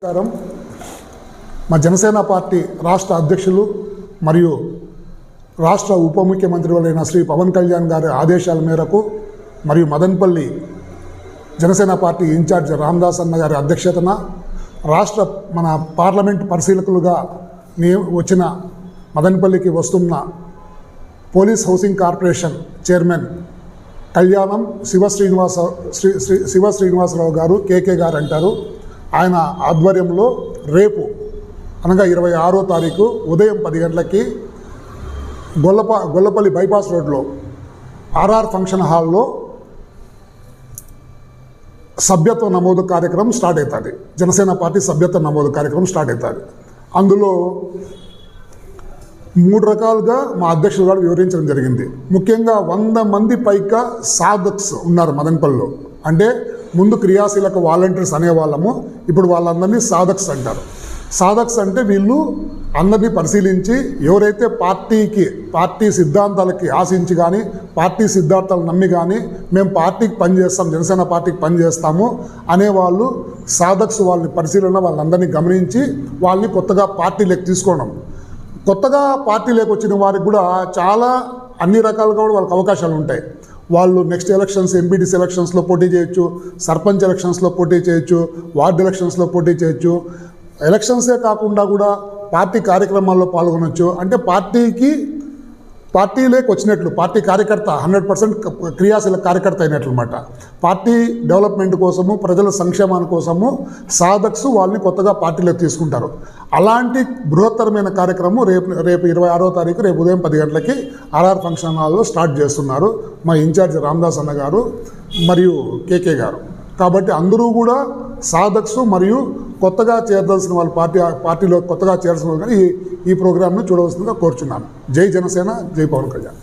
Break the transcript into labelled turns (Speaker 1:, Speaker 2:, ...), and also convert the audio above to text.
Speaker 1: నమస్కారం. మా జనసేన పార్టీ రాష్ట్ర అధ్యక్షులు మరియు రాష్ట్ర ఉప ముఖ్యమంత్రి శ్రీ పవన్ కళ్యాణ్ గారి ఆదేశాల మేరకు మరియు మదనపల్లి జనసేన పార్టీ ఇన్ఛార్జ్ రామదాస్ అన్న గారి అధ్యక్షతన రాష్ట్ర మన పార్లమెంట్ పరిశీలకులుగా వచ్చిన మదనపల్లికి వస్తున్న పోలీస్ హౌసింగ్ కార్పొరేషన్ చైర్మన్ కళ్యాణం శివ శ్రీనివాసరావు గారు కేకే గారు అంటారు. ఆయన ఆధ్వర్యంలో రేపు అనగా 26వ తారీఖు ఉదయం 10 గంటలకి గొల్లపల్లి బైపాస్ రోడ్లో ఆర్ఆర్ ఫంక్షన్ హాల్లో సభ్యత్వ నమోదు కార్యక్రమం స్టార్ట్ అవుతుంది. జనసేన పార్టీ సభ్యత్వ నమోదు కార్యక్రమం స్టార్ట్ అవుతుంది. అందులో 3 రకాలుగా మా అధ్యక్షులు గారు వివరించడం జరిగింది. ముఖ్యంగా 100 మంది పైగా సాధక్స్ ఉన్నారు మదనపల్లిలో. అంటే ముందు క్రియాశీలక వాలంటీర్స్ అనేవాళ్ళము, ఇప్పుడు వాళ్ళందరినీ సాధక్స్ అంటారు. సాధక్స్ అంటే వీళ్ళు అందరినీ పరిశీలించి ఎవరైతే పార్టీ సిద్ధాంతాలకి ఆశించి కానీ పార్టీ సిద్ధాంతాలు నమ్మి కానీ మేము పార్టీకి పనిచేస్తాం, జనసేన పార్టీకి పనిచేస్తాము అనేవాళ్ళు సాధక్స్ వాళ్ళని పరిశీలన వాళ్ళందరినీ గమనించి వాళ్ళని కొత్తగా పార్టీలోకి తీసుకోవడం. కొత్తగా పార్టీలోకి వచ్చిన వారికి కూడా చాలా అన్ని రకాలుగా కూడా వాళ్ళకి అవకాశాలు ఉంటాయి. వాళ్ళు నెక్స్ట్ ఎలక్షన్స్ ఎంపీటీసీ ఎలక్షన్స్లో పోటీ చేయొచ్చు, సర్పంచ్ ఎలక్షన్స్లో పోటీ చేయొచ్చు, వార్డు ఎలక్షన్స్లో పోటీ చేయొచ్చు. ఎలక్షన్సే కాకుండా కూడా పార్టీ కార్యక్రమాల్లో పాల్గొనవచ్చు. అంటే పార్టీలోకి వచ్చినట్లు, పార్టీ కార్యకర్త 100% క్రియాశీల కార్యకర్త అయినట్లు అన్నమాట. పార్టీ డెవలప్మెంట్ కోసము, ప్రజల సంక్షేమాని కోసము సాధక్స్ వాళ్ళని కొత్తగా పార్టీలోకి తీసుకుంటారు. అలాంటి బృహత్తరమైన కార్యక్రమం రేపు 26వ తారీఖు రేపు ఉదయం 10 గంటలకి ఆర్ఆర్ ఫంక్షన్ హాల్లో స్టార్ట్ చేస్తున్నారు మా ఇన్ఛార్జ్ రామదాస్ అన్న గారు మరియు కేకే గారు. కాబట్టి అందరూ కూడా సాధక్స్ మరియు కొత్తగా చేరదలసిన వాళ్ళు పార్టీలో కొత్తగా చేరాల్సిన వాళ్ళు కానీ ఈ ప్రోగ్రామ్ను చూడవలసిందిగా కోరుచున్నాను. జై జనసేన, జై పవన్ కళ్యాణ్.